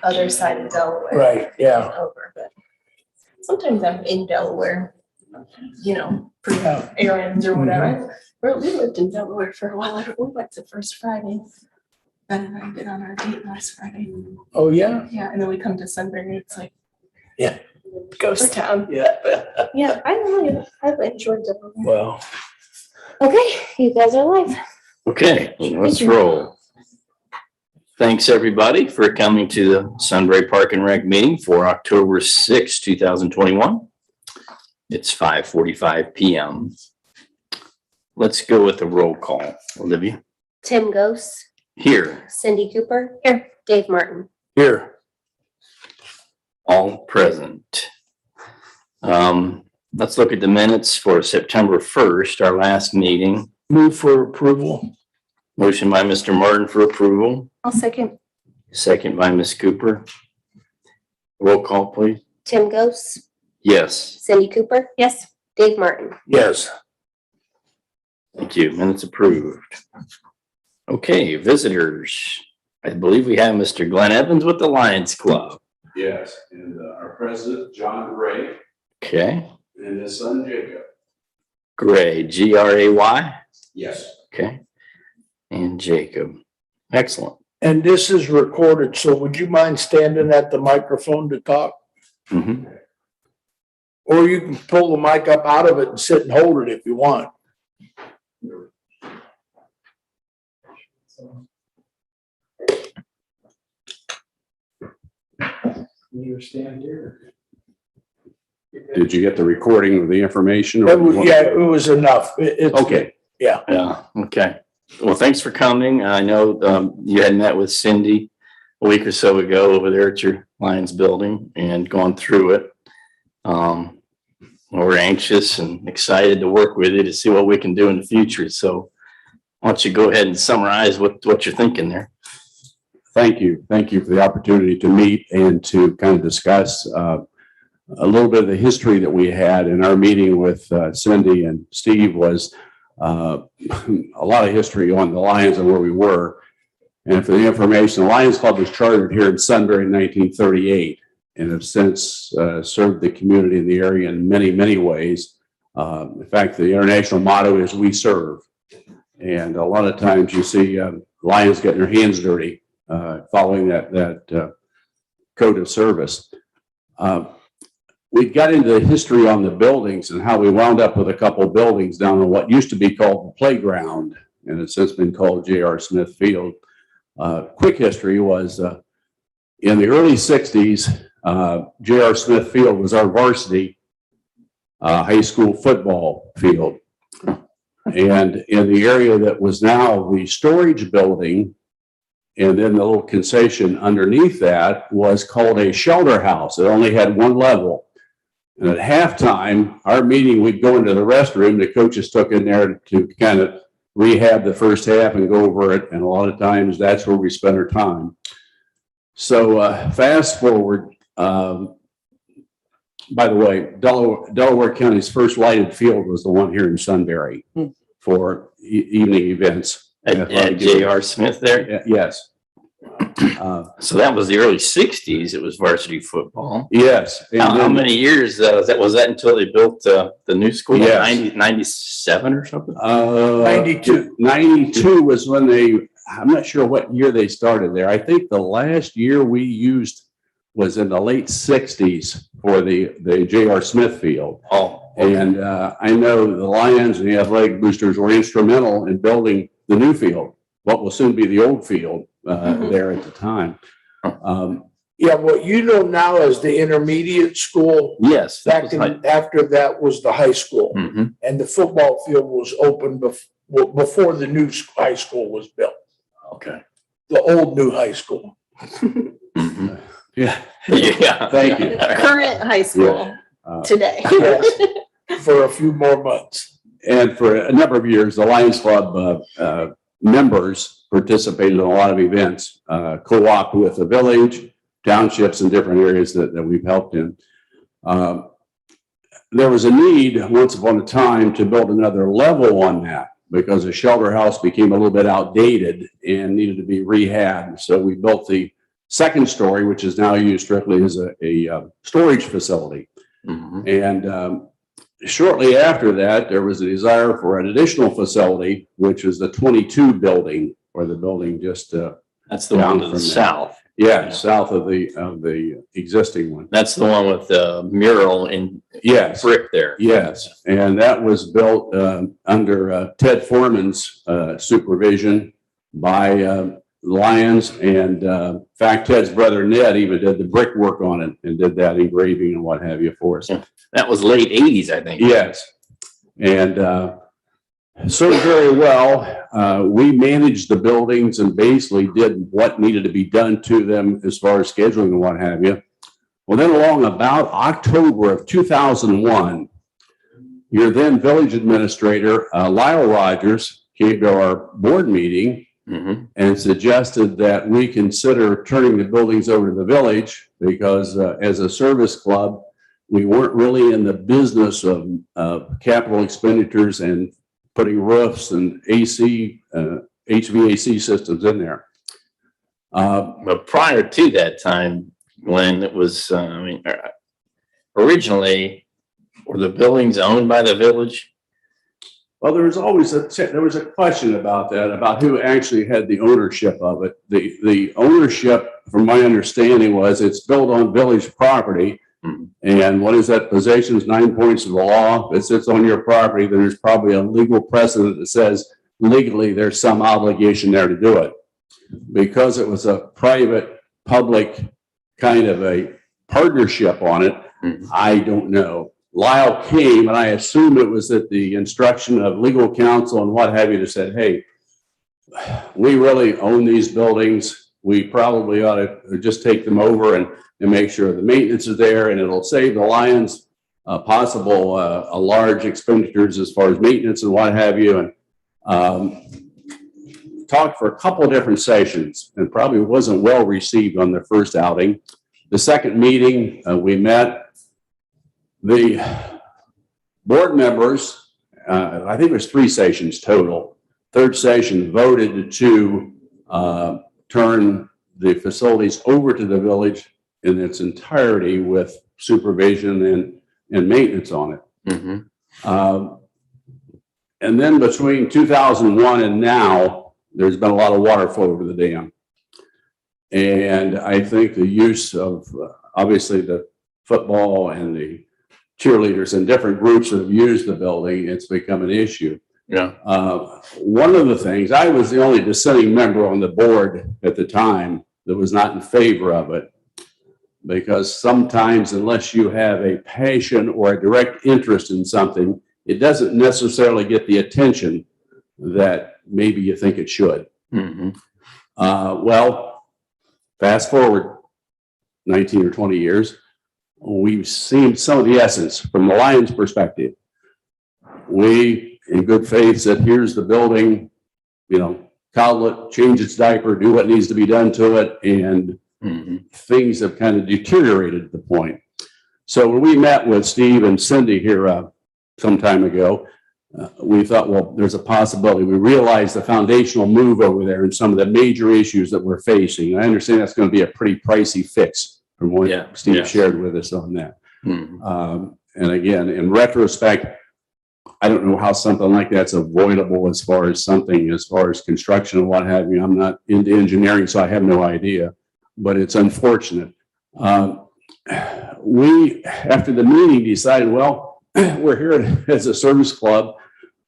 other side of Delaware. Right, yeah. Over, but sometimes I'm in Delaware, you know, for errands or whatever. We lived in Delaware for a while. We went to First Friday. Ben and I did on our date last Friday. Oh, yeah? Yeah, and then we come to Sunbury. It's like, Yeah. ghost town. Yeah. Yeah, I've enjoyed Delaware. Well, Okay, you guys are live. Okay, let's roll. Thanks, everybody, for coming to the Sunbury Park and Rec meeting for October 6, 2021. It's 5:45 p.m. Let's go with the roll call. Olivia? Tim Gose, Here. Cindy Cooper. Here. Dave Martin. here. All present. Let's look at the minutes for September 1st, our last meeting. Move for approval. Motion by Mr. Martin for approval. I'll second. Second by Ms. Cooper. Roll call, please. Tim Gose, Yes. Cindy Cooper. Yes. Dave Martin. Yes. Thank you. Minutes approved. Okay, visitors. I believe we have Mr. Glenn Evans with the Lions Club. Yes, and our president, John Gray, Okay. and his son, Jacob. Gray, Gray. Yes. Okay. And Jacob. Excellent. And this is recorded, so would you mind standing at the microphone to talk? Mhm. Or you can pull the mic up out of it and sit and hold it if you want. You stand here. Did you get the recording of the information? Yeah, it was enough. It's Okay. Yeah. Yeah. Okay. Well, thanks for coming. I know you had met with Cindy a week or so ago over there at your Lions building and gone through it. We're anxious and excited to work with you to see what we can do in the future. So why don't you go ahead and summarize what you're thinking there? Thank you. Thank you for the opportunity to meet and to kind of discuss a little bit of the history that we had in our meeting with Cindy and Steve was a lot of history on the Lions and where we were. And for the information, the Lions Club was chartered here in Sunbury in 1938 and have since served the community in the area in many, many ways. In fact, the international motto is "We serve." And a lot of times you see Lions getting their hands dirty following that code of service. We got into the history on the buildings and how we wound up with a couple of buildings down on what used to be called the playground, and it's since been called J.R. Smith Field. Quick history was in the early 60s, J.R. Smith Field was our varsity high school football field. And in the area that was now the storage building, and then the little concession underneath that was called a shelter house. It only had one level. And at halftime, our meeting, we'd go into the restroom. The coaches took in there to kind of rehab the first half and go over it. And a lot of times that's where we spent our time. So fast forward, by the way, Delaware County's first lighted field was the one here in Sunbury for evening events. At J.R. Smith there? Yes. So that was the early 60s. It was varsity football. Yes. How many years was that until they built the new school? Yes. 97 or something? 92. 92 was when I'm not sure what year they started there. I think the last year we used was in the late 60s for the J.R. Smith Field. Oh, okay. And I know the Lions and the athletic boosters were instrumental in building the new field, what will soon be the old field there at the time. Yeah, what you know now as the intermediate school, Yes. after that was the high school. Mm-hmm. And the football field was open before the new high school was built, Okay. the old new high school. Mm-hmm. Yeah. Yeah. Thank you. Current high school today. Yes, for a few more months. And for a number of years, the Lions Club members participated in a lot of events, co-op with the village, townships, and different areas that we've helped in. There was a need once upon a time to build another level on that because the shelter house became a little bit outdated and needed to be rehabbed. So we built the second story, which is now used strictly as a storage facility. Mhm. And shortly after that, there was a desire for an additional facility, which is the 22 building, or the building just That's the one to Down the from there. south. south of the existing one. That's the one with the mural in Yes. brick there. Yes, and that was built under Ted Foreman's supervision by Lyons, and in fact, Ted's brother Ned even did the brickwork on it and did that engraving and what have you for us. That was late 80s, I think. Yes, and served very well. We managed the buildings and basically did what needed to be done to them as far as scheduling and what have you. Well, then along about October of 2001, your then village administrator, Lyle Rogers, came to our board meeting Mhm. and suggested that we consider turning the buildings over to the village because as a service club, we weren't really in the business of capital expenditures and putting roofs and AC, HVAC systems in there. But prior to that time, when it was, originally, were the buildings owned by the village? Well, there was always there was a question about that, about who actually had the ownership of it. The ownership, from my understanding, was it's built on village property. Mhm. And what is that? Possession's 9 points of the law. If it sits on your property, then there's probably a legal precedent that says legally there's some obligation there to do it. Because it was a private, public kind of a partnership on it, Mhm. I don't know. Lyle came, and I assume it was at the instruction of legal counsel and what have you, to said, hey, we really own these buildings. We probably ought to just take them over and make sure the maintenance is there, and it'll save the Lions possible large expenditures as far as maintenance and what have you. And talked for a couple of different sessions, and probably wasn't well received on the first outing. The second meeting, we met. The board members, I think there's 3 sessions total. Third session voted to turn the facilities over to the village in its entirety with supervision and maintenance on it. Mhm. And then between 2001 and now, there's been a lot of water flow over the dam. And I think the use of, obviously, the football and the cheerleaders and different groups that have used the building, it's become an issue. Yeah. One of the things, I was the only dissenting member on the board at the time that was not in favor of it. Because sometimes, unless you have a passion or a direct interest in something, it doesn't necessarily get the attention that maybe you think it should. Mhm. Well, fast forward 19 or 20 years, we've seen some of the essence from the Lions' perspective. We, in good faith, said, here's the building, coddle it, change its diaper, do what needs to be done to it, and Mhm. things have kind of deteriorated at the point. So when we met with Steve and Cindy here some time ago, we thought, well, there's a possibility. We realized the foundational move over there and some of the major issues that we're facing. I understand that's going to be a pretty pricey fix from what Steve shared with us on that. Mhm. And again, in retrospect, I don't know how something like that's avoidable as far as construction and what have you. I'm not into engineering, so I have no idea, but it's unfortunate. We, after the meeting, decided, well, we're here as a service club.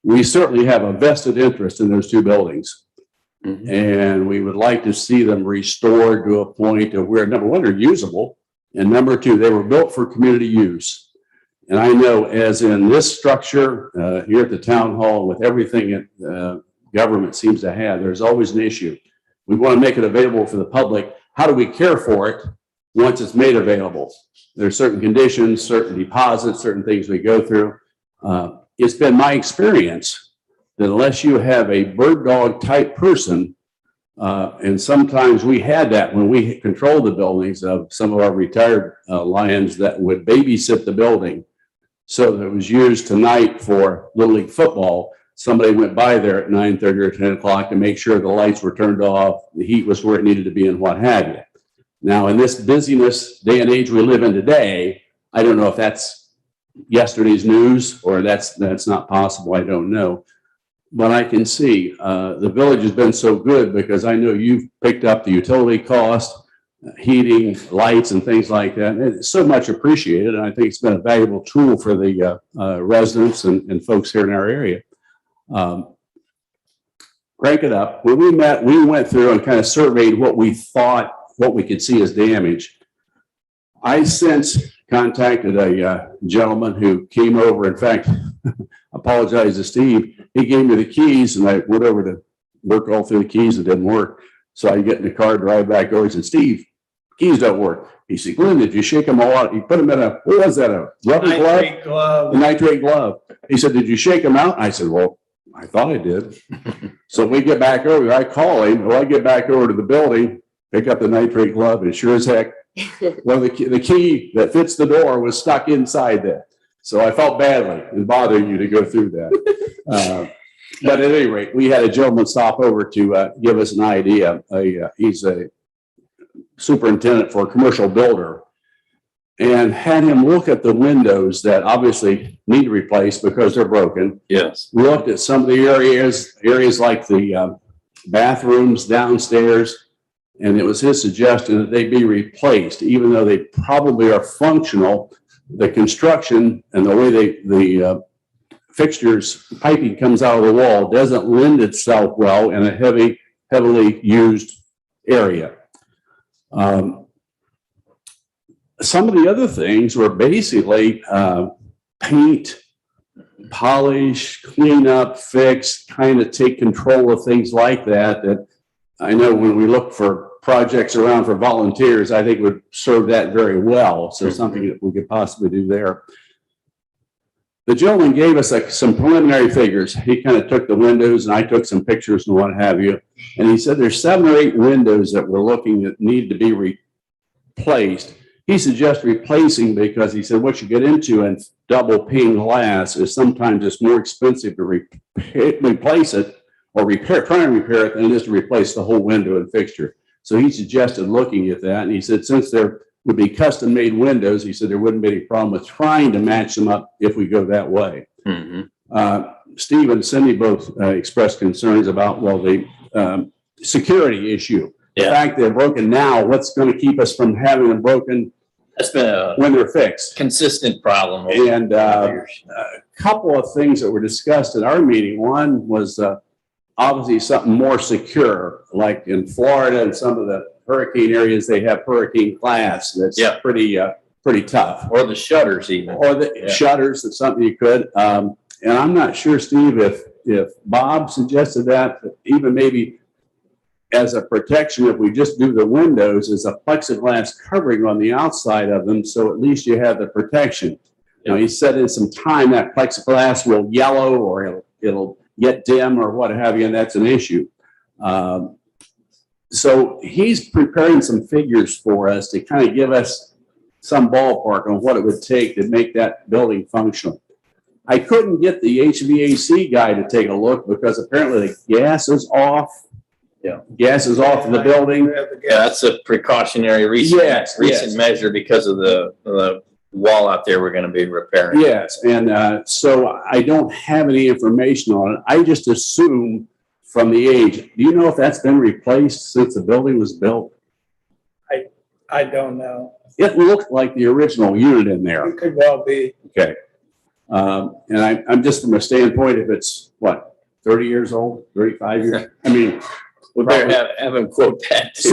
We certainly have a vested interest in those 2 buildings. Mhm. And we would like to see them restored to a point of where, number 1, they're usable, and number 2, they were built for community use. And I know, as in this structure here at the town hall, with everything that government seems to have, there's always an issue. We want to make it available for the public. How do we care for it once it's made available? There's certain conditions, certain deposits, certain things we go through. It's been my experience that unless you have a bird dog type person, and sometimes we had that when we controlled the buildings of some of our retired Lions that would babysit the building. So that it was used tonight for Little League football. Somebody went by there at 9:30 or 10 o'clock to make sure the lights were turned off, the heat was where it needed to be, and what have you. Now, in this busyness day and age we live in today, I don't know if that's yesterday's news or that's not possible. I don't know. But I can see the village has been so good because I know you've picked up the utility cost, heating, lights, and things like that. And it's so much appreciated. And I think it's been a valuable tool for the residents and folks here in our area. Crank it up. When we met, we went through and kind of surveyed what we thought, what we could see as damage. I since contacted a gentleman who came over. In fact, apologize to Steve. He gave me the keys and I went over to work all through the keys. It didn't work. So I get in the car, drive back over. He said, Steve, keys don't work. He said, Glenn, did you shake them all out? You put them in a, what was that, a rubber glove? A nitrate glove. He said, did you shake them out? I said, well, I thought I did. So we get back over, I call him. Well, I get back over to the building, pick up the nitrate glove, and sure as heck, well, the key that fits the door was stuck inside that. So I felt badly in bothering you to go through that. But at any rate, we had a gentleman stop over to give us an idea. He's a superintendent for a commercial builder, and had him look at the windows that obviously need to replace because they're broken. Yes. We looked at some of the areas like the bathrooms downstairs, and it was his suggestion that they be replaced, even though they probably are functional. The construction and the way the fixtures, piping comes out of the wall doesn't lend itself well in a heavily used area. Some of the other things were basically paint, polish, clean up, fix, kind of take control of things like that. That I know when we look for projects around for volunteers, I think would serve that very well. So something that we could possibly do there. The gentleman gave us some preliminary figures. He kind of took the windows and I took some pictures and what have you. And he said there's 7 or 8 windows that we're looking at need to be replaced. He suggests replacing because he said what you get into in double pane glass is sometimes it's more expensive to replace it or try and repair it than it is to replace the whole window and fixture. So he suggested looking at that. And he said since there would be custom made windows, he said there wouldn't be any problem with trying to match them up if we go that way. Mm-hmm. Steve and Cindy both expressed concerns about, well, the security issue. The fact they're broken now, what's going to keep us from having them broken? That's been when they're fixed. Consistent problem. And a couple of things that were discussed at our meeting. One was obviously something more secure, like in Florida and some of the hurricane areas, they have hurricane glass. That's pretty tough. Or the shutters even. Or the shutters, that's something you could. And I'm not sure, Steve, if Bob suggested that, even maybe as a protection, if we just do the windows, is a plexiglass covering on the outside of them, so at least you have the protection. You know, he said in some time that plexiglass will yellow or it'll get dim or what have you, and that's an issue. So he's preparing some figures for us to kind of give us some ballpark on what it would take to make that building functional. I couldn't get the HVAC guy to take a look because apparently the gas is off. Yeah, gas is off in the building. Yeah, that's a precautionary recent measure because of the wall out there we're going to be repairing. Yes, and so I don't have any information on it. I just assume from the age. Do you know if that's been replaced since the building was built? I don't know. It looked like the original unit in there. It could well be. Okay. And I'm just from a standpoint, if it's what, 30 years old, 35 years? I mean, we better have him quote that too.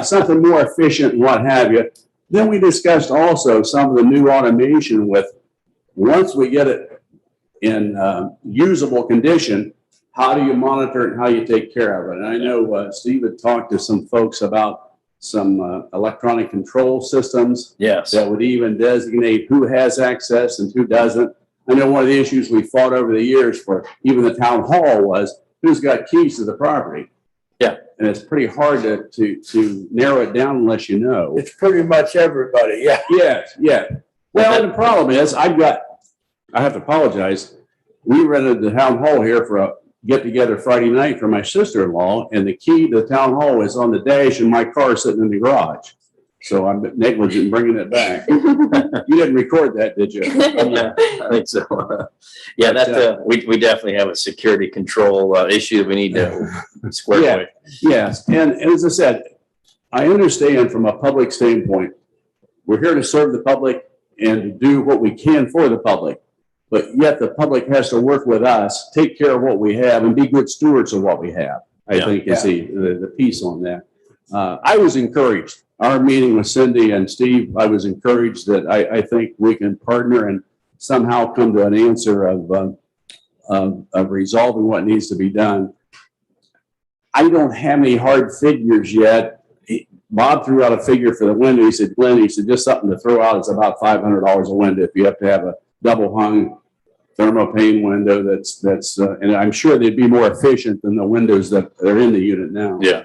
Something more efficient and what have you. Then we discussed also some of the new automation with, once we get it in usable condition, how do you monitor it and how you take care of it? And I know Steve had talked to some folks about some electronic control systems that would even designate who has access and who doesn't. I know one of the issues we fought over the years for even the town hall was who's got keys to the property. Yeah. And it's pretty hard to narrow it down unless you know. It's pretty much everybody. Yeah. Yes. Yeah. Well, the problem is I have to apologize. We rented the town hall here for a get together Friday night for my sister-in-law, and the key to the town hall is on the dash and my car sitting in the garage. So I'm negligent in bringing it back. You didn't record that, did you? Yeah, I think so. Yeah, that, we definitely have a security control issue that we need to square Yeah. away. Yes, and as I said, I understand from a public standpoint, we're here to serve the public and to do what we can for the public. But yet the public has to work with us, take care of what we have and be good stewards of what we have, I think is the piece on that. I was encouraged. Our meeting with Cindy and Steve, I was encouraged that I think we can partner and somehow come to an answer of resolving what needs to be done. I don't have any hard figures yet. Bob threw out a figure for the window. He said, Glenn, he said, just something to throw out. It's about $500 a window if you have to have a double hung thermopane window and I'm sure they'd be more efficient than the windows that are in the unit now. Yeah.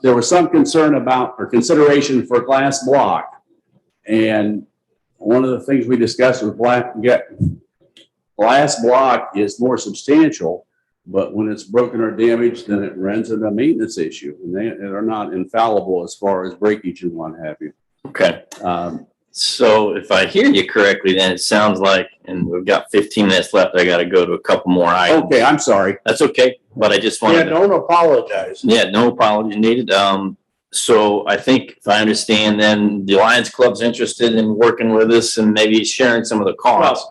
There was some concern about or consideration for glass block. And one of the things we discussed was glass block is more substantial, but when it's broken or damaged, then it runs into a maintenance issue. And they are not infallible as far as breakage and what have you. Okay. So if I hear you correctly, then it sounds like, and we've got 15 minutes left, I got to go to a couple more items. Okay, I'm sorry. That's okay, but I just wanted Yeah, to. don't apologize. Yeah, no apology needed. So I think if I understand, then the Lions Club's interested in working with us and maybe sharing some of the costs.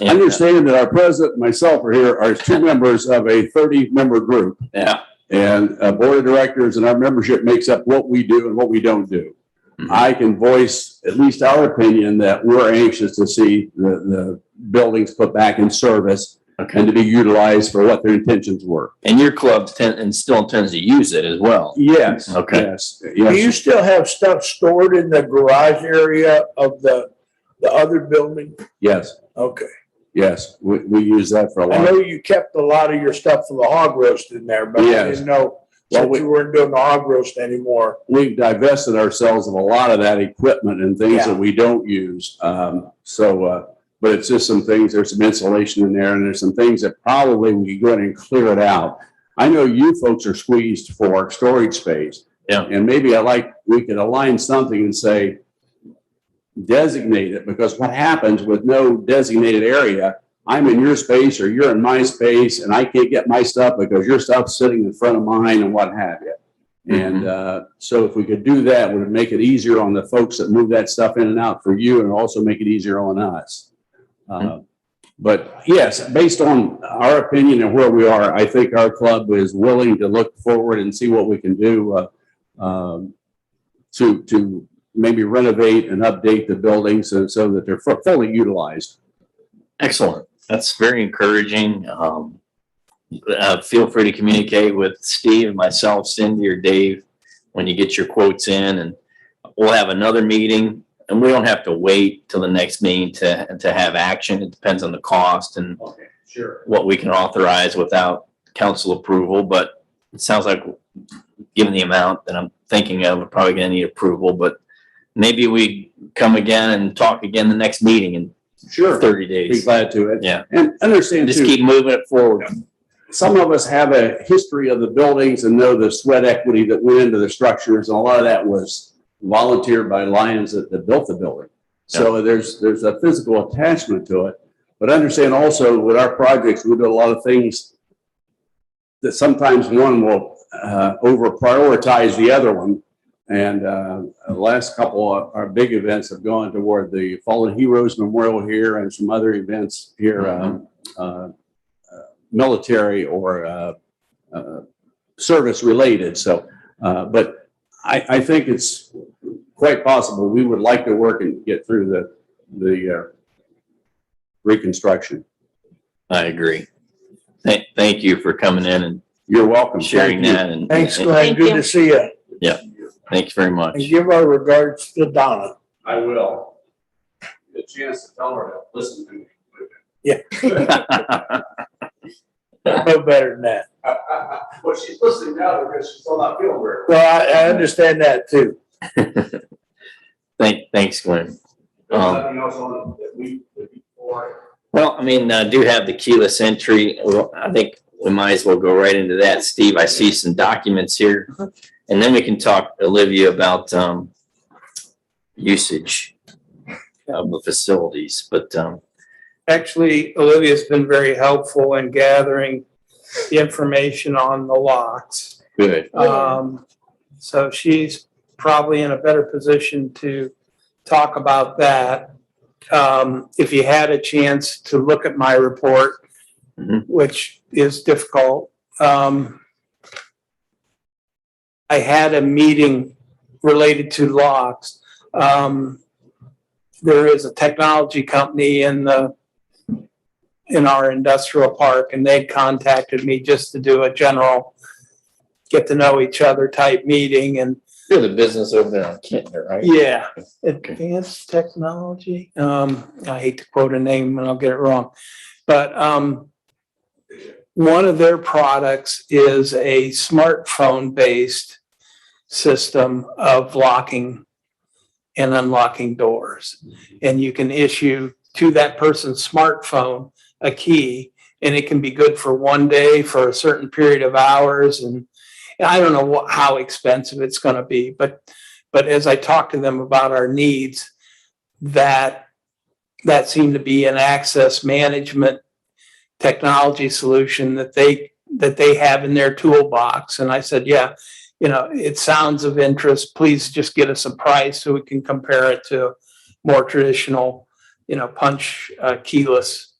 I understand that our president and myself are here are two members of a 30-member group. Yeah. And a board of directors and our membership makes up what we do and what we don't do. Mhm. I can voice at least our opinion that we're anxious to see the buildings put back in service Okay. and to be utilized for what their intentions were. And your club still intends to use it as well. Yes. Okay. Yes. Do you Yes. still have stuff stored in the garage area of the other building? Yes. Okay. Yes. We use that for a I lot. know you kept a lot of your stuff for the hog roast in there, but I Yes. didn't know Well, since you weren't doing the hog roast anymore. We've divested ourselves of a lot of that equipment and things that we don't use. But it's just some things, there's some insulation in there and there's some things that probably we could go ahead and clear it out. I know you folks are squeezed for storage space. Yeah. And maybe we could align something and say, designate it, because what happens with no designated area, I'm in your space or you're in my space and I can't get my stuff because your stuff's sitting in front of mine and what have you. And so if we could do that, would it make it easier on the folks that move that stuff in and out for you and also make it easier on us? But yes, based on our opinion and where we are, I think our club is willing to look forward and see what we can do to maybe renovate and update the buildings so that they're fully utilized. Excellent. That's very encouraging. Feel free to communicate with Steve, myself, Cindy, or Dave when you get your quotes in, and we'll have another meeting. And we don't have to wait till the next meeting to have action. It depends on the cost and what we can authorize without council approval. But it sounds like, given the amount that I'm thinking of, we're probably going to need approval. But maybe we come again and talk again the next meeting in 30 Be days. glad to it. Yeah. And understand Just too, keep moving it forward. some of us have a history of the buildings and know the sweat equity that went into the structures. And a lot of that was volunteered by Lions that built the building. So there's a physical attachment to it. But understand also with our projects, we do a lot of things that sometimes one will over prioritize the other one. And the last couple of our big events have gone toward the Fallen Heroes Memorial here and some other events here, military or service related. So, but I think it's quite possible we would like to work and get through the reconstruction. I agree. Thank you for coming in and You're welcome. sharing Thank you. that. And Thanks, and Glenn. Thank Good you. to see you. thank you very much. And give our regards to Donna. I will. Get a chance to tell her to listen to me. No better than that. Well, she's listening now because she's still not feeling very Well, I understand that too. Thanks, Glenn. Nothing else on the week before. Well, I mean, I do have the keyless entry. Well, I think we might as well go right into that. Steve, I see some documents here. And then we can talk, Olivia, about usage of the facilities, but, Actually, Olivia's been very helpful in gathering the information on the locks. good. So she's probably in a better position to talk about that. If you had a chance to look at my report, Mhm. which is difficult, I had a meeting related to locks. There is a technology company in our industrial park, and they contacted me just to do a general get to know each other type meeting. And You're the business over there on Kintner, right? yeah, advanced technology. I hate to quote a name and I'll get it wrong, but one of their products is a smartphone based system of locking and unlocking doors. And you can issue to that person's smartphone a key, and it can be good for one day for a certain period of hours. And I don't know how expensive it's going to be, but as I talk to them about our needs, that seemed to be an access management technology solution that they have in their toolbox. And I said, yeah, it sounds of interest. Please just get us a price so we can compare it to more traditional, punch keyless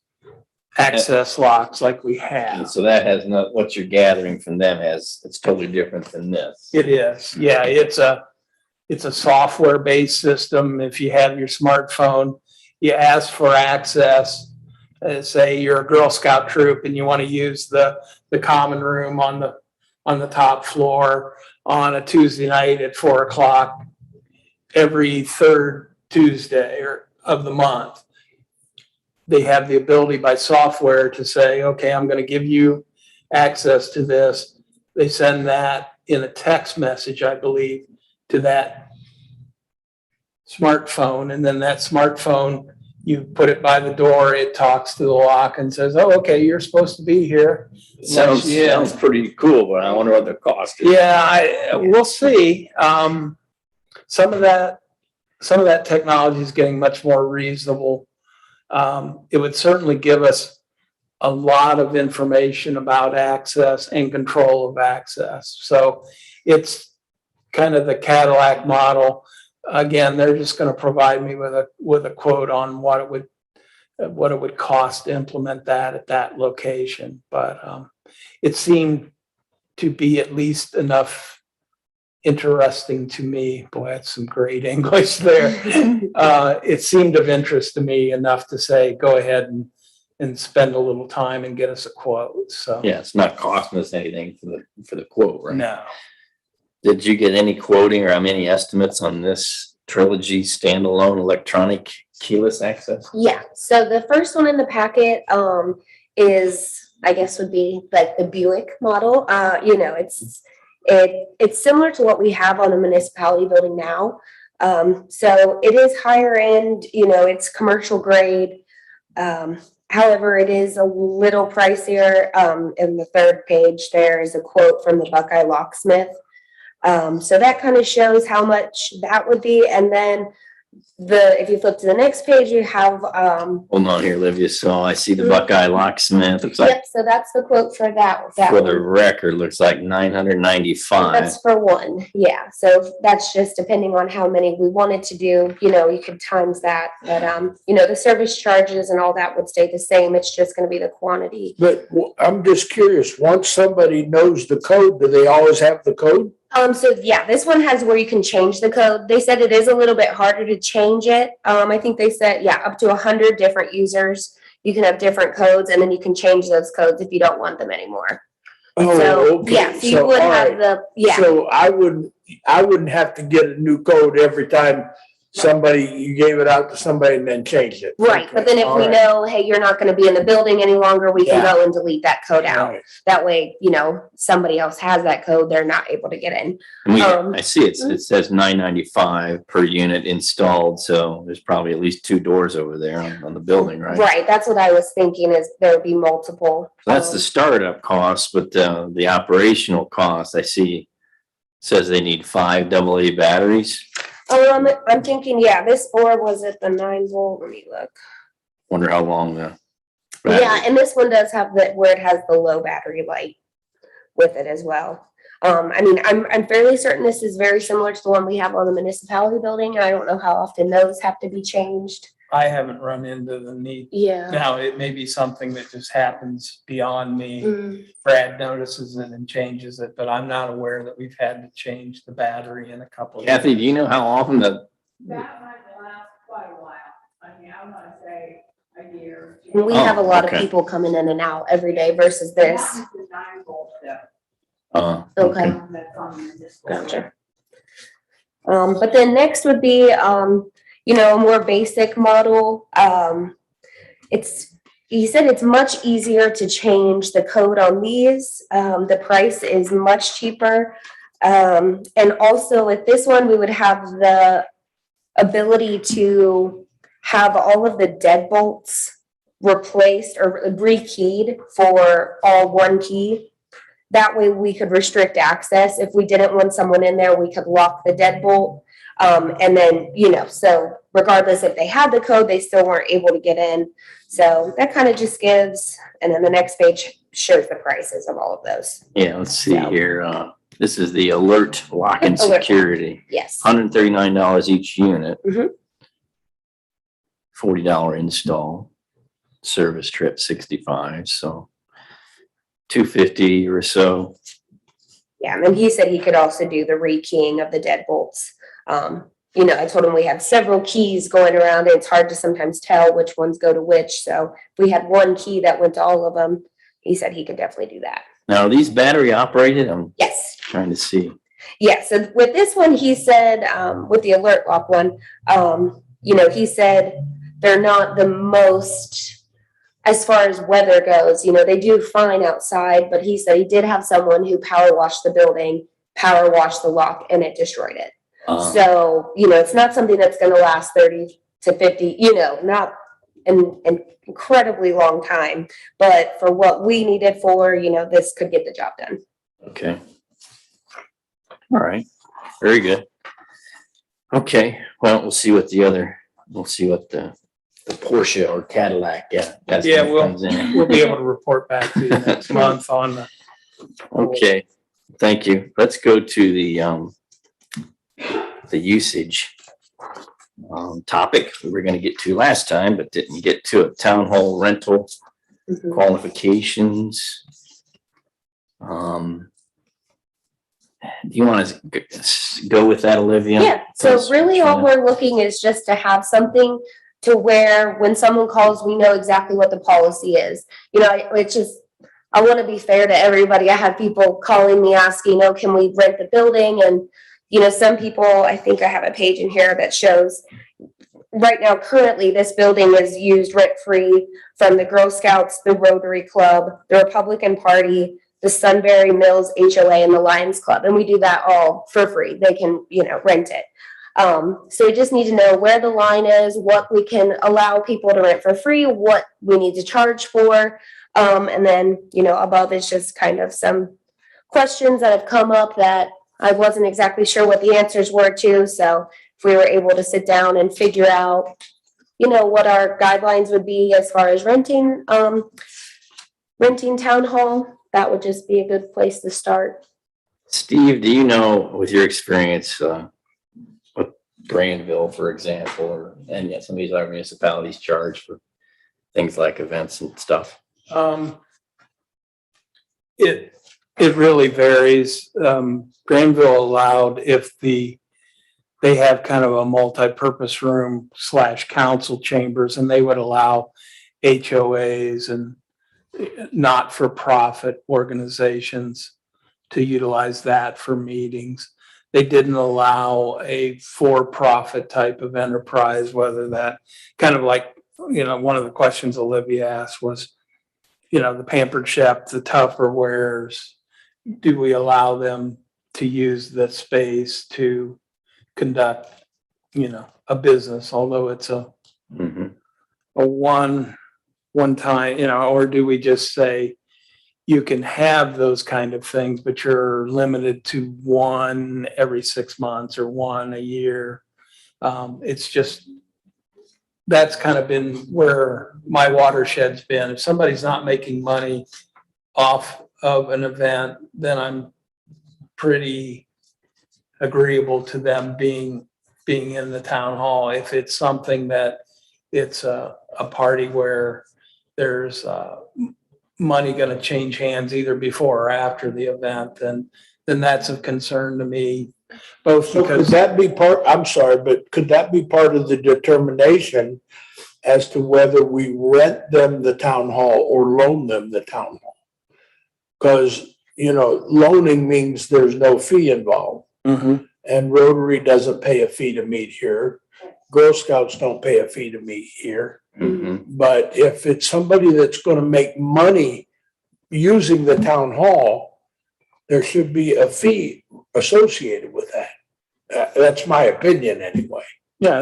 access locks like we And have. so that has not, what you're gathering from them it's totally different than this. It is, yeah, it's a software-based system. If you have your smartphone, you ask for access. Say you're a Girl Scout troop and you want to use the common room on the top floor on a Tuesday night at 4:00 every third Tuesday of the month. They have the ability by software to say, okay, I'm going to give you access to this. They send that in a text message, I believe, to that smartphone. And then that smartphone, you put it by the door, it talks to the lock and says, oh, okay, you're supposed to be here. Sounds pretty cool, but I wonder what the cost is. Yeah, we'll see. Some of that technology is getting much more reasonable. It would certainly give us a lot of information about access and control of access. So it's kind of the Cadillac model. Again, they're just going to provide me with a quote on what it would cost to implement that at that location. But it seemed to be at least enough interesting to me. Boy, that's some great English there. It seemed of interest to me enough to say, go ahead and spend a little time and get us a quote. So Yeah, it's not costing us anything for the quote, right? no. Did you get any quoting or any estimates on this Trilogy standalone electronic keyless access? Yeah, so the first one in the packet is, I guess, would be like the Buick model. It's similar to what we have on the municipality building now. So it is higher end, it's commercial grade. However, it is a little pricier. In the third page, there is a quote from the Buckeye Locksmith. So that kind of shows how much that would be. And then if you flip to the next page, you have, Hold on here, Olivia. So I see the Buckeye Locksmith. Looks like, yep, so that's the quote for that for the one. record, looks like 995. That's for one, yeah. So that's just depending on how many we wanted to do, you could times that. But, the service charges and all that would stay the same. It's just going to be the quantity. But I'm just curious, once somebody knows the code, do they always have the code? So yeah, this one has where you can change the code. They said it is a little bit harder to change it. I think they said, yeah, up to 100 different users. You can have different codes and then you can change those codes if you don't want them anymore. Oh, okay. Yeah, so you would all have right. yeah. So I wouldn't have to get a new code every time you gave it out to somebody and then changed it. Right, Okay, but then if all we right. know, hey, you're not going to be in the building any longer, we can Yeah. go and delete that code out. Right. That way, somebody else has that code, they're not able to get in. I see it says 995 per unit installed. So there's probably at least 2 doors over there on the building, right? Right, that's what I was thinking is there would be multiple. So that's the startup cost, but the operational cost I see says they need 5 AA batteries. I'm thinking, yeah, this board was at the 9 volt. Let me look. Wonder how long the. Yeah, and this one does have where it has the low battery light with it as well. I mean, I'm fairly certain this is very similar to the one we have on the municipality building. I don't know how often those have to be changed. I haven't run into the need. Yeah. Now, it may be something that just happens beyond me. Mm. Brad notices it and changes it, but I'm not aware that we've had to change the battery in a couple of years. Kathy, do you know how often the, That might last quite a while. I mean, I want to say a year. We Oh, have a lot okay. of people coming in and out every day versus this. That was the 9 volt though. Okay. That's on this. Gotcha. But then next would be, you know, a more basic model. He said it's much easier to change the code on these. The price is much cheaper. And also with this one, we would have the ability to have all of the deadbolts replaced or rekeyed for all one key. That way we could restrict access. If we didn't want someone in there, we could lock the deadbolt. And then, you know, so regardless if they had the code, they still weren't able to get in. So that kind of just gives, and then the next page shows the prices of all of those. yeah, let's see So- here. This is the alert lock and Alert. security, Yes. $139 each unit. Mhm. $40 install, service trip 65, so $250 or so. Yeah, and he said he could also do the rekeying of the deadbolts. You know, I told him we have several keys going around. It's hard to sometimes tell which ones go to which. So if we had one key that went to all of them, he said he could definitely do that. Now, are these battery operated? I'm Yes. trying to see. Yeah, so with this one, he said, with the alert lock one, you know, he said they're not the most, as far as weather goes, you know, they do fine outside, but he said he did have someone who power washed the building, power washed the lock, and it destroyed it. So, you know, it's not something that's gonna last 30 to 50, you know, not an incredibly long time, but for what we needed for, you know, this could get the job done. Okay. All right, very good. Okay, well, we'll see what the Porsche or Cadillac, that's Yeah, when it we'll- comes in. We'll be able to report back to you next month on the. Okay, thank you. Let's go to the usage topic we were gonna get to last time, but didn't get to it. Town hall rental Mhm. qualifications. Do you want to go with that, Olivia? Yeah, so Because- really all we're looking is just to have something to where when someone calls, we know exactly what the policy is. You know, it's just, I want to be fair to everybody. I have people calling me asking, oh, can we rent the building? And, you know, some people, I think I have a page in here that shows right now, currently, this building is used rent-free from the Girl Scouts, the Rotary Club, the Republican Party, the Sunbury Mills HOA, and the Lions Club. And we do that all for free. They can, you know, rent it. So we just need to know where the line is, what we can allow people to rent for free, what we need to charge for. And then, you know, above is just kind of some questions that have come up that I wasn't exactly sure what the answers were to. So if we were able to sit down and figure out, you know, what our guidelines would be as far as renting town hall, that would just be a good place to start. Steve, do you know, with your experience, with Granville, for example, or and yet some of these other municipalities charge for things like events and stuff? It really varies. Granville allowed if they have kind of a multi-purpose room / council chambers, and they would allow HOAs and not-for-profit organizations to utilize that for meetings. They didn't allow a for-profit type of enterprise, whether that kind of like, you know, one of the questions Olivia asked was, you know, the Pampered Chef, the Tupperwares, do we allow them to use the space to conduct, you know, a business, although it's a one time, you know, or do we just say you can have those kind of things, but you're limited to one every 6 months or one a year? It's just, that's kind of been where my watershed's been. If somebody's not making money off of an event, then I'm pretty agreeable to them being in the town hall. If it's something that it's a party where there's money gonna change hands either before or after the event, then that's of concern to me. Both So could because, that be I'm sorry, but could that be part of the determination as to whether we rent them the town hall or loan them the town hall? Because, loaning means there's no fee involved. Mhm. And Rotary doesn't pay a fee to meet here. Girl Scouts don't pay a fee to meet here. Mhm. But if it's somebody that's gonna make money using the town hall, there should be a fee associated with that. That's my opinion anyway. yeah,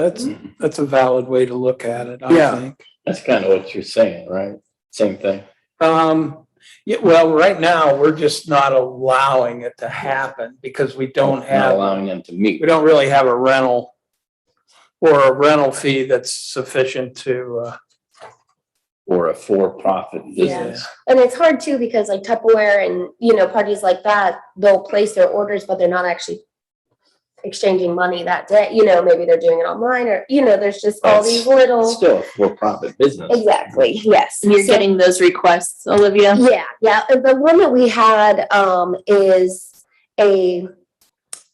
that's a valid way to look at it, I Yeah. think. That's kind of what you're saying, right? Same thing. Yeah, well, right now, we're just not allowing it to happen because we don't Not have, allowing them to meet. we don't really have a rental or a rental fee that's sufficient to, Or a for-profit Yeah. business. And it's hard too, because like Tupperware and, parties like that, they'll place their orders, but they're not actually exchanging money that day. Maybe they're doing it online or, there's just all That's these little. Still a for-profit business. Exactly, yes. And you're So- getting those requests, Olivia? Yeah. The one that we had is a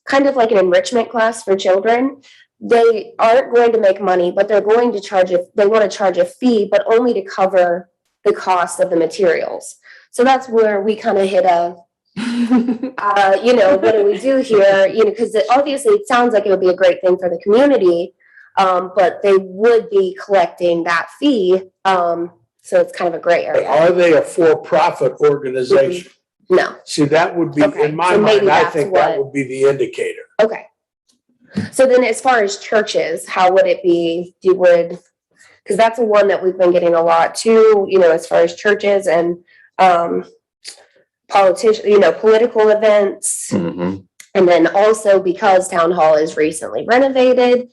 kind of like an enrichment class for children. They aren't going to make money, but they're going to they want to charge a fee, but only to cover the cost of the materials. So that's where we kind of hit what do we do here? Because obviously it sounds like it would be a great thing for the community, but they would be collecting that fee. So it's kind of a gray area. Are they a for-profit organization? No. See, that would be, Okay, in my so maybe mind, I that's think that what- would be the indicator. Okay. So then as far as churches, how would it be? Because that's the one that we've been getting a lot too, as far as churches and political events. Mhm. And then also because town hall is recently renovated,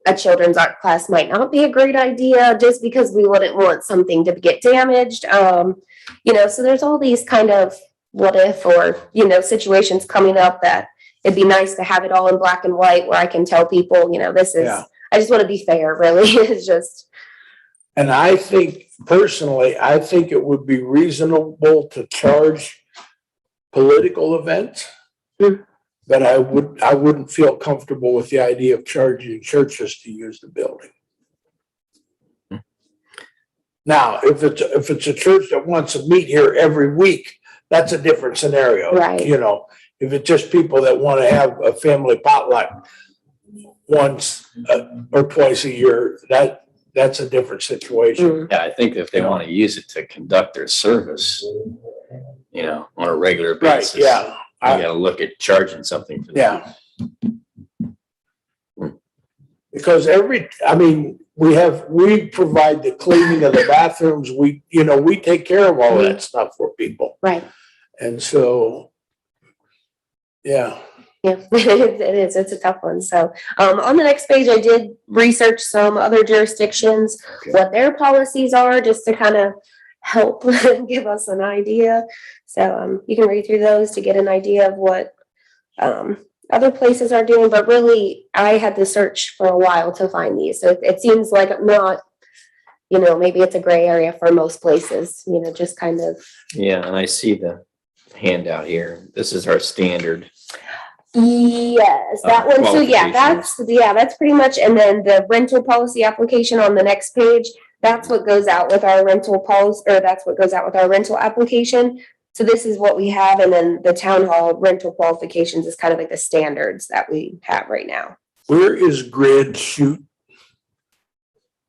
a children's art class might not be a great idea just because we wouldn't want something to get damaged. So there's all these kind of what if or, situations coming up that it'd be nice to have it all in black and white where I can tell people, this is, Yeah. I just want to be fair, really. It's just, And I think, personally, it would be reasonable to charge political events. Mm. But I wouldn't feel comfortable with the idea of charging churches to use the building. Now, if it's a church that wants to meet here every week, that's a different scenario. Right. If it's just people that want to have a family potluck once or twice a year, that's a different situation. Yeah, I think if they want to use it to conduct their service, on a regular Right, basis. yeah. You gotta look at charging something for that. Yeah. Because we provide the cleaning of the bathrooms, we take care of all that stuff for people. right. And so, yeah. Yeah, it is. It's a tough one. So on the next page, I did research some other jurisdictions, Okay. what their policies are, just to kind of help give us an idea. So you can read through those to get an idea of what other places are doing. But really, I had to search for a while to find these. So it seems like not, maybe it's a gray area for most places, just kind of. Yeah, and I see the handout here. This is our standard. Yes, that one. So yeah, that's pretty much. And then the rental policy application on the next page, that's what goes out with our rental policy, or that's what goes out with our rental application. So this is what we have. And then the town hall rental qualifications is kind of like the standards that we have right now. Where is Grand Chute?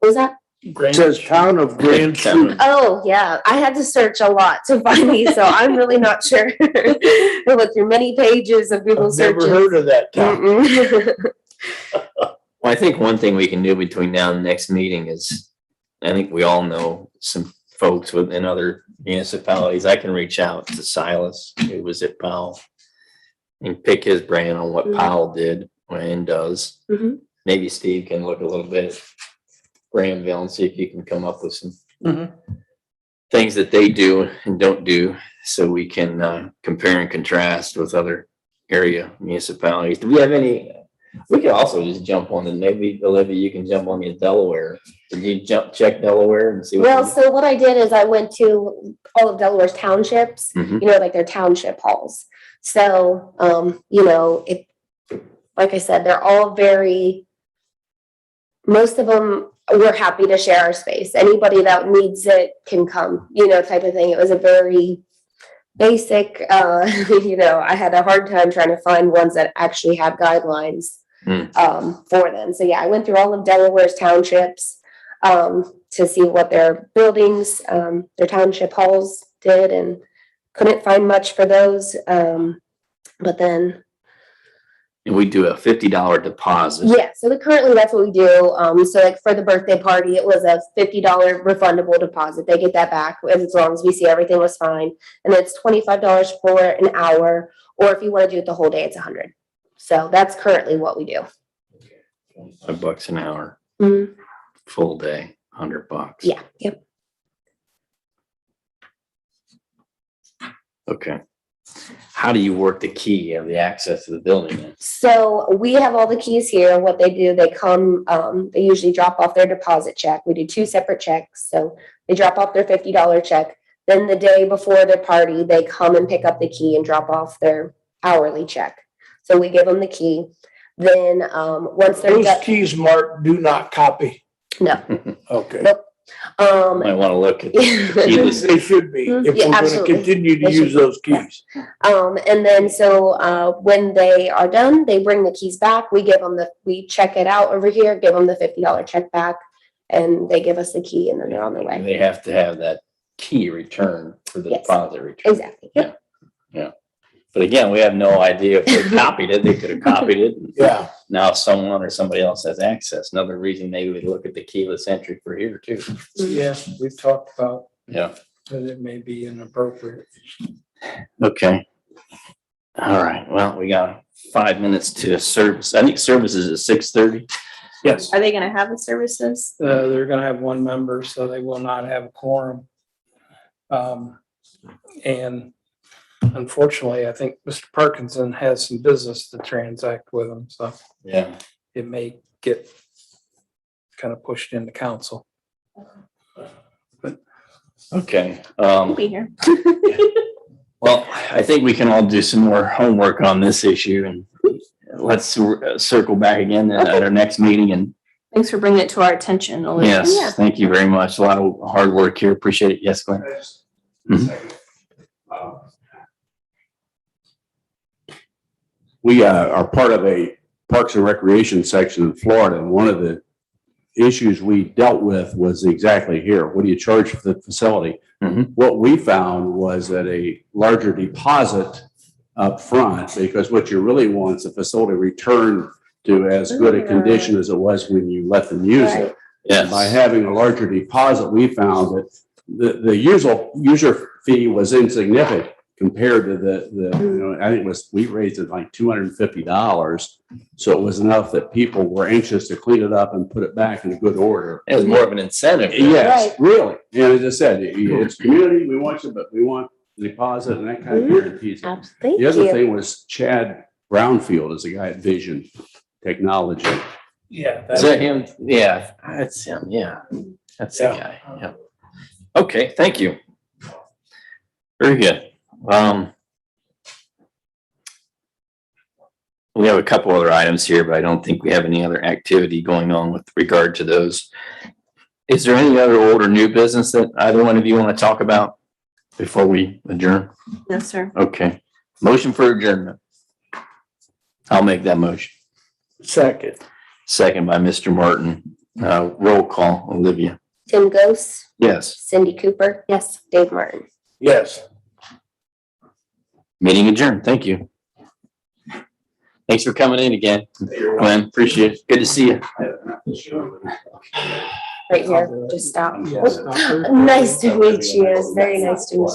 What was that? It says town of Grand Chute. Oh, yeah. I had to search a lot to find these, so I'm really not sure. I went through many pages of Google I've never searches. heard of that town. Mm-mm. Well, I think one thing we can do between now and the next meeting is, I think we all know some folks within other municipalities. I can reach out to Silas, who was at Powell, and pick his brain on what Mhm. Powell did and does. Mhm. maybe Steve can look a little bit at Grahamville and see if you can come up with some Mhm. things that they do and don't do, so we can compare and contrast with other area municipalities. Do we have any? We could also just jump on, and maybe Olivia, you can jump on the Delaware. Did you check Delaware and see? Well, so what I did is I went to all of Delaware's townships, Mhm. like their township halls. So, like I said, they're all most of them, we're happy to share our space. Anybody that needs it can come, type of thing. It was a very basic, I had a hard time trying to find ones that actually had guidelines for them. So yeah, I went through all of Delaware's townships to see what their buildings, their township halls did, and couldn't find much for those. But then And we do a $50 deposit. yeah, so currently that's what we do. So like for the birthday party, it was a $50 refundable deposit. They get that back as long as we see everything was fine. And it's $25 for an hour, or if you want to do it the whole day, it's $100. So that's currently what we do. $5 an hour, Mhm. full day, $100. Yeah, yep. Okay. How do you work the key of the access to the building then? So we have all the keys here. What they do, they come, they usually drop off their deposit check. We do 2 separate checks. So they drop off their $50 check. Then the day before their party, they come and pick up the key and drop off their hourly check. So we give them the key. Then once they're Those done, keys, Mark, do not copy. no. Okay. Nope. Might want to look at the keyless. They should be, if Yeah, we're gonna absolutely. continue to They should use those keys. And then so when they are done, they bring the keys back. We give them we check it out over here, give them the $50 check back, and they give us the key, and then they're on their way. They have to have that key returned for the Yes. deposit return. Exactly. Yep. But again, we have no idea if they copied it. They could have copied it. Yeah, Now someone or somebody else has access. Another reason maybe we look at the keyless entry for here too. Yeah, we've talked about Yeah. that it may be inappropriate. Okay. All right. Well, we got 5 minutes to service. I think services is 6:30. Yes, Are they gonna have the services? they're gonna have 1 member, so they will not have a quorum. And unfortunately, I think Mr. Parkinson has some business to transact with him, so Yeah. it may get kind of pushed into council. Okay. I'll be here. Well, I think we can all do some more homework on this issue, and let's circle back again at our next meeting. And Thanks for bringing it to our attention, Olivia. yes, thank you very much. A lot of hard work here. Appreciate it. Yes, Glenn. We are part of a Parks and Recreation section in Florida, and one of the issues we dealt with was exactly here. What do you charge for the facility? Mhm. What we found was that a larger deposit up front, because what you really want is the facility returned to as good a condition as it was when you let them use it. Yes. By having a larger deposit, we found that the user fee was insignificant compared to I think we raised it like $250. So it was enough that people were anxious to clean it up and put it back in good order. It was more of an incentive. Yes, really. And as I said, it's community, we want you, but we want the deposit and that kind of guarantees. Absolutely. The other thing was Chad Brownfield is a guy at Vision Technology. Yeah. Is that him? Yeah, that's him. Yeah, that's the guy. Yeah. Okay, thank you. Very good. We have a couple other items here, but I don't think we have any other activity going on with regard to those. Is there any other old or new business that either one of you want to talk about before we adjourn? No, sir. Okay. Motion for adjournment. I'll make that motion. second. Second by Mr. Martin. Roll call, Olivia. Tim Ghost, Yes. Cindy Cooper. Yes. Dave Martin. Yes. Meeting adjourned. Thank you. Thanks for coming in again, Glenn. Appreciate it. Good to see you. Right here. Just stop. Yes. Nice to meet you. It's very nice to meet you.